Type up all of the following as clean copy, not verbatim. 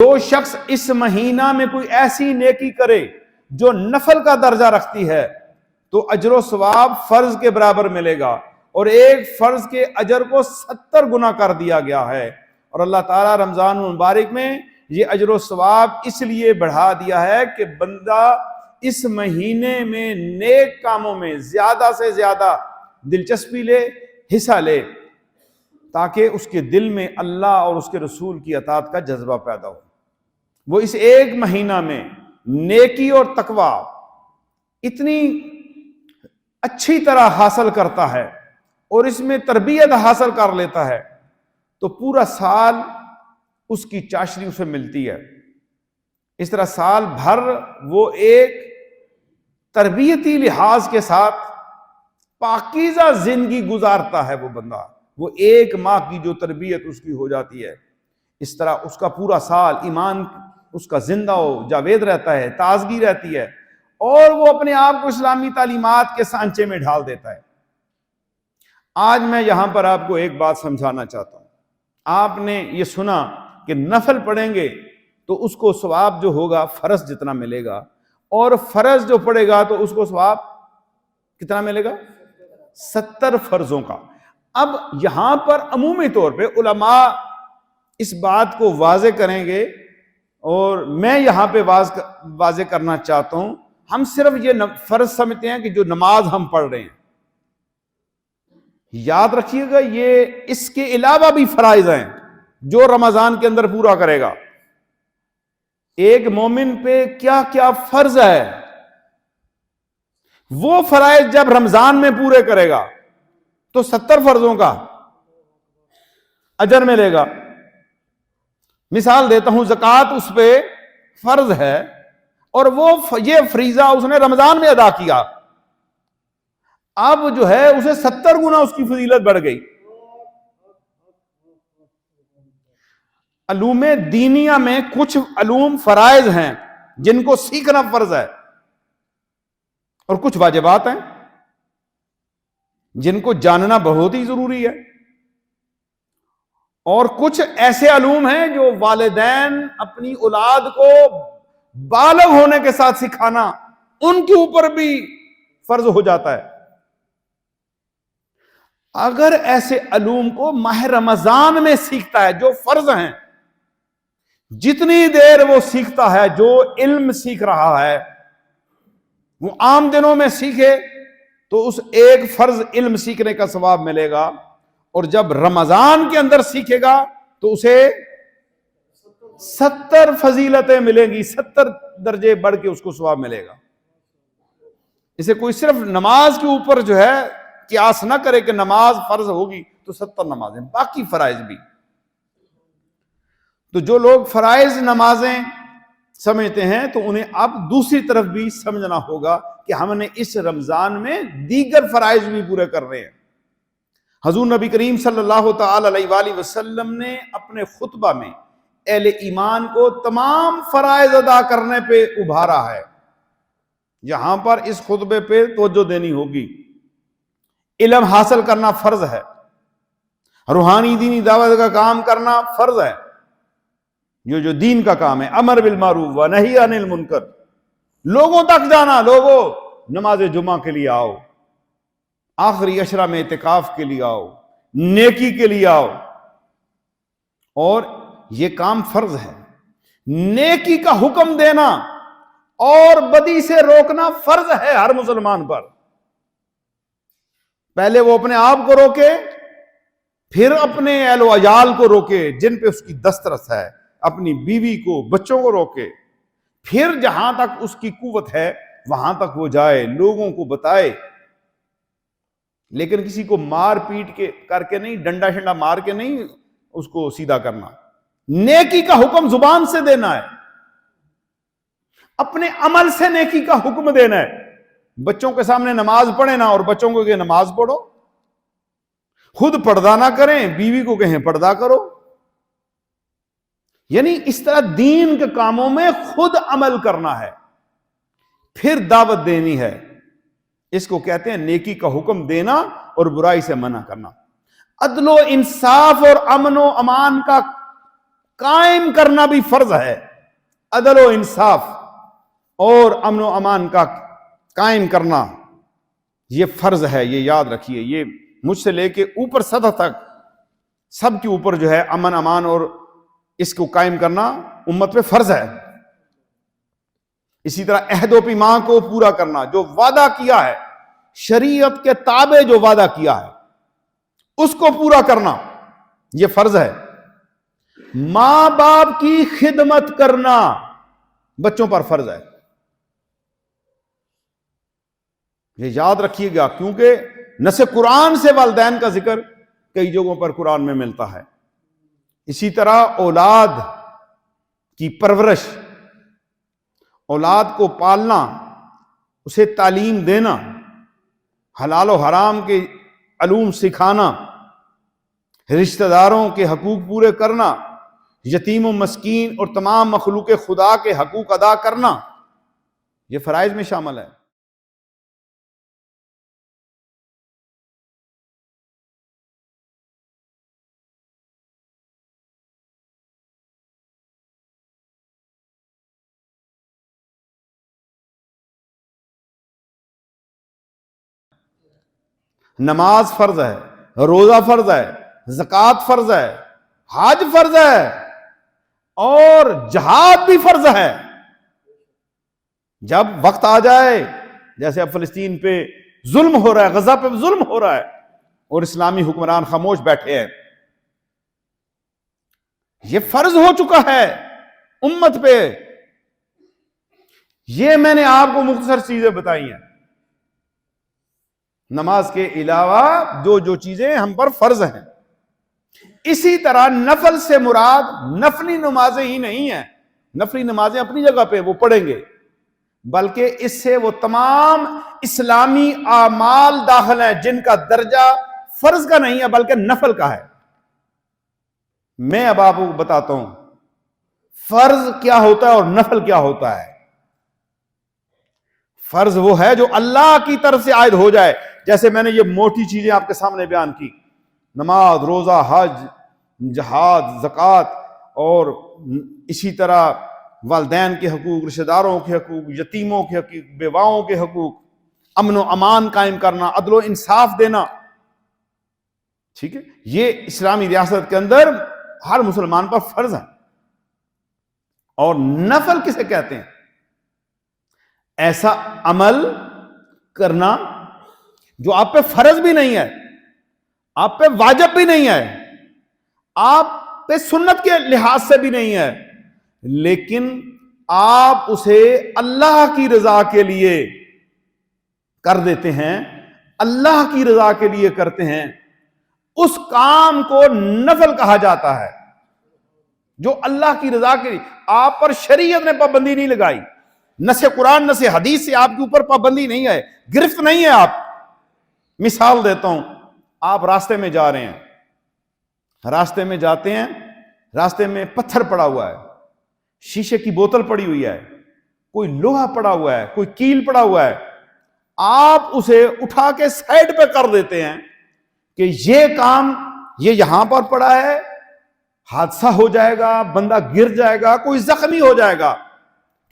جو شخص اس مہینہ میں کوئی ایسی نیکی کرے جو نفل کا درجہ رکھتی ہے تو اجر و ثواب فرض کے برابر ملے گا، اور ایک فرض کے اجر کو 70 گنا کر دیا گیا ہے۔ اور اللہ تعالیٰ رمضان المبارک میں یہ اجر و ثواب اس لیے بڑھا دیا ہے کہ بندہ اس مہینے میں نیک کاموں میں زیادہ سے زیادہ دلچسپی لے، حصہ لے، تاکہ اس کے دل میں اللہ اور اس کے رسول کی اطاعت کا جذبہ پیدا ہو۔ وہ اس ایک مہینہ میں نیکی اور تقوی اتنی اچھی طرح حاصل کرتا ہے اور اس میں تربیت حاصل کر لیتا ہے تو پورا سال اس کی چاشنی اسے ملتی ہے۔ اس طرح سال بھر وہ ایک تربیتی لحاظ کے ساتھ پاکیزہ زندگی گزارتا ہے وہ بندہ، وہ ایک ماہ کی جو تربیت اس کی ہو جاتی ہے، اس طرح اس کا پورا سال ایمان اس کا زندہ و جاوید رہتا ہے، تازگی رہتی ہے، اور وہ اپنے آپ کو اسلامی تعلیمات کے سانچے میں ڈھال دیتا ہے۔ آج میں یہاں پر آپ کو ایک بات سمجھانا چاہتا ہوں۔ آپ نے یہ سنا کہ نفل پڑھیں گے تو اس کو ثواب جو ہوگا فرض جتنا ملے گا، اور فرض جو پڑے گا تو اس کو ثواب کتنا ملے گا؟ 70 فرضوں کا۔ اب یہاں پر عمومی طور پہ علماء اس بات کو واضح کریں گے، اور میں یہاں پہ واضح کرنا چاہتا ہوں، ہم صرف یہ فرض سمجھتے ہیں کہ جو نماز ہم پڑھ رہے ہیں، یاد رکھیے گا یہ اس کے علاوہ بھی فرائض ہیں جو رمضان کے اندر پورا کرے گا۔ ایک مومن پہ کیا کیا فرض ہے، وہ فرائض جب رمضان میں پورے کرے گا تو 70 فرضوں کا اجر ملے گا۔ مثال دیتا ہوں، زکوٰۃ اس پہ فرض ہے اور وہ یہ فریضہ اس نے رمضان میں ادا کیا، اب جو ہے اسے 70 گنا اس کی فضیلت بڑھ گئی۔ علوم دینیہ میں کچھ علوم فرائض ہیں جن کو سیکھنا فرض ہے، اور کچھ واجبات ہیں جن کو جاننا بہت ہی ضروری ہے، اور کچھ ایسے علوم ہیں جو والدین اپنی اولاد کو بالغ ہونے کے ساتھ سکھانا ان کے اوپر بھی فرض ہو جاتا ہے۔ اگر ایسے علوم کو ماہ رمضان میں سیکھتا ہے جو فرض ہیں، جتنی دیر وہ سیکھتا ہے، جو علم سیکھ رہا ہے وہ عام دنوں میں سیکھے تو اس ایک فرض علم سیکھنے کا ثواب ملے گا، اور جب رمضان کے اندر سیکھے گا تو اسے 70 فضیلتیں ملیں گی، 70 درجے بڑھ کے اس کو ثواب ملے گا۔ اسے کوئی صرف نماز کے اوپر جو ہے قیاس نہ کرے کہ نماز فرض ہوگی تو 70 نمازیں، باقی فرائض بھی۔ تو جو لوگ فرائض نمازیں سمجھتے ہیں تو انہیں اب دوسری طرف بھی سمجھنا ہوگا کہ ہم نے اس رمضان میں دیگر فرائض بھی پورے کر رہے ہیں۔ حضور نبی کریم صلی اللہ تعالی علیہ وآلہ وسلم نے اپنے خطبہ میں اہل ایمان کو تمام فرائض ادا کرنے پہ ابھارا ہے۔ یہاں پر اس خطبے پہ توجہ دینی ہوگی۔ علم حاصل کرنا فرض ہے، روحانی دینی دعوت کا کام کرنا فرض ہے، یہ جو دین کا کام ہے، امر بالمعروف و نہی عن المنکر، لوگوں تک جانا، لوگوں نماز جمعہ کے لیے آؤ، آخری عشرہ میں اعتکاف کے لیے آؤ، نیکی کے لیے آؤ، اور یہ کام فرض ہے۔ نیکی کا حکم دینا اور بدی سے روکنا فرض ہے ہر مسلمان پر۔ پہلے وہ اپنے آپ کو روکے، پھر اپنے اہل و عیال کو روکے جن پہ اس کی دسترس ہے، اپنی بیوی کو، بچوں کو روکے، پھر جہاں تک اس کی قوت ہے وہاں تک وہ جائے، لوگوں کو بتائے، لیکن کسی کو مار پیٹ کے کر کے نہیں، ڈنڈا شنڈا مار کے نہیں اس کو سیدھا کرنا۔ نیکی کا حکم زبان سے دینا ہے، اپنے عمل سے نیکی کا حکم دینا ہے۔ بچوں کے سامنے نماز پڑھے نا، اور بچوں کو کہ نماز پڑھو، خود پردہ نہ کریں، بیوی کو کہیں پردہ کرو، یعنی اس طرح دین کے کاموں میں خود عمل کرنا ہے، پھر دعوت دینی ہے۔ اس کو کہتے ہیں نیکی کا حکم دینا اور برائی سے منع کرنا۔ عدل و انصاف اور امن و امان کا قائم کرنا بھی فرض ہے. عدل و انصاف اور امن و امان کا قائم کرنا یہ فرض ہے. یہ یاد رکھیے, یہ مجھ سے لے کے اوپر سطح تک سب کے اوپر جو ہے امن امان اور اس کو قائم کرنا امت پہ فرض ہے. اسی طرح عہد و پیمان کو پورا کرنا, جو وعدہ کیا ہے شریعت کے تابع جو وعدہ کیا ہے اس کو پورا کرنا یہ فرض ہے. ماں باپ کی خدمت کرنا بچوں پر فرض ہے. یہ یاد رکھیے گا, کیونکہ نص قرآن سے والدین کا ذکر کئی جگہوں پر قرآن میں ملتا ہے. اسی طرح اولاد کی پرورش, اولاد کو پالنا, اسے تعلیم دینا, حلال و حرام کے علوم سکھانا, رشتہ داروں کے حقوق پورے کرنا, یتیم و مسکین اور تمام مخلوق خدا کے حقوق ادا کرنا, یہ فرائض میں شامل ہے. نماز فرض ہے, روزہ فرض ہے, زکوٰۃ فرض ہے, حج فرض ہے اور جہاد بھی فرض ہے. جب وقت آ جائے, جیسے اب فلسطین پہ ظلم ہو رہا ہے, غزہ پہ ظلم ہو رہا ہے اور اسلامی حکمران خاموش بیٹھے ہیں, یہ فرض ہو چکا ہے امت پہ. یہ میں نے آپ کو مختصر چیزیں بتائی ہیں. نماز کے علاوہ جو چیزیں ہم پر فرض ہیں. اسی طرح نفل سے مراد نفلی نمازیں ہی نہیں ہیں. نفلی نمازیں اپنی جگہ پہ وہ پڑھیں گے, بلکہ اس سے وہ تمام اسلامی اعمال داخل ہیں جن کا درجہ فرض کا نہیں ہے بلکہ نفل کا ہے. میں اب آپ کو بتاتا ہوں فرض کیا ہوتا ہے اور نفل کیا ہوتا ہے. فرض وہ ہے جو اللہ کی طرف سے عائد ہو جائے, جیسے میں نے یہ موٹی چیزیں آپ کے سامنے بیان کی, نماز, روزہ, حج, جہاد, زکوٰۃ, اور اسی طرح والدین کے حقوق, رشتہ داروں کے حقوق, یتیموں کے حقوق, بیواؤں کے حقوق, امن و امان قائم کرنا, عدل و انصاف دینا. ٹھیک ہے, یہ اسلامی ریاست کے اندر ہر مسلمان پر فرض ہے. اور نفل کسے کہتے ہیں؟ ایسا عمل کرنا جو آپ پہ فرض بھی نہیں ہے, آپ پہ واجب بھی نہیں ہے, آپ پہ سنت کے لحاظ سے بھی نہیں ہے, لیکن آپ اسے اللہ کی رضا کے لیے کر دیتے ہیں, اللہ کی رضا کے لیے کرتے ہیں. اس کام کو نفل کہا جاتا ہے جو اللہ کی رضا کے لیے. آپ پر شریعت نے پابندی نہیں لگائی, نص قرآن نص حدیث سے آپ کے اوپر پابندی نہیں ہے, گرفت نہیں ہے. آپ مثال دیتا ہوں, آپ راستے میں جا رہے ہیں, راستے میں جاتے ہیں, راستے میں پتھر پڑا ہوا ہے, شیشے کی بوتل پڑی ہوئی ہے, کوئی لوہا پڑا ہوا ہے, کوئی کیل پڑا ہوا ہے, آپ اسے اٹھا کے سائڈ پہ کر دیتے ہیں کہ یہ کام یہ یہاں پر پڑا ہے, حادثہ ہو جائے گا, بندہ گر جائے گا, کوئی زخمی ہو جائے گا,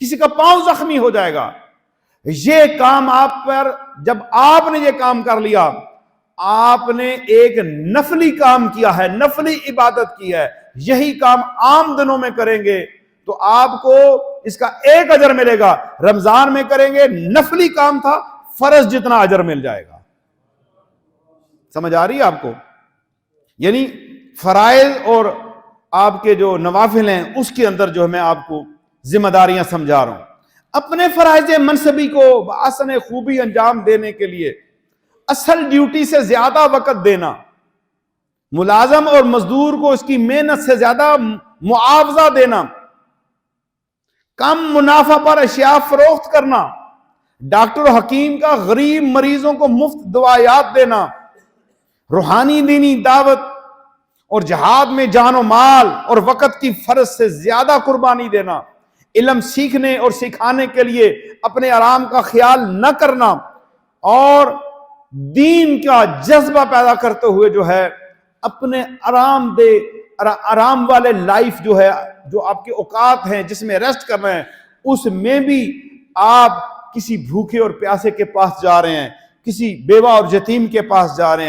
کسی کا پاؤں زخمی ہو جائے گا. یہ کام آپ پر, جب آپ نے یہ کام کر لیا, آپ نے ایک نفلی کام کیا ہے, نفلی عبادت کی ہے. یہی کام عام دنوں میں کریں گے تو آپ کو اس کا ایک اجر ملے گا. رمضان میں کریں گے, نفلی کام تھا, فرض جتنا اجر مل جائے گا. سمجھ آ رہی ہے آپ کو؟ یعنی فرائض اور آپ کے جو نوافل ہیں اس کے اندر جو میں آپ کو ذمہ داریاں سمجھا رہا ہوں. اپنے فرائض منصبی کو بآسن خوبی انجام دینے کے لیے اصل ڈیوٹی سے زیادہ وقت دینا, ملازم اور مزدور کو اس کی محنت سے زیادہ معاوضہ دینا, کم منافع پر اشیاء فروخت کرنا, ڈاکٹر و حکیم کا غریب مریضوں کو مفت دوائیات دینا, روحانی دینی دعوت اور جہاد میں جان و مال اور وقت کی فرض سے زیادہ قربانی دینا, علم سیکھنے اور سکھانے کے لیے اپنے آرام کا خیال نہ کرنا, اور دین کا جذبہ پیدا کرتے ہوئے جو ہے اپنے آرام دہ آرام والے لائف جو ہے، جو آپ کے اوقات ہیں جس میں ریسٹ کر رہے ہیں، اس میں بھی آپ کسی بھوکے اور پیاسے کے پاس جا رہے ہیں، کسی بیوہ اور یتیم کے پاس جا رہے ہیں.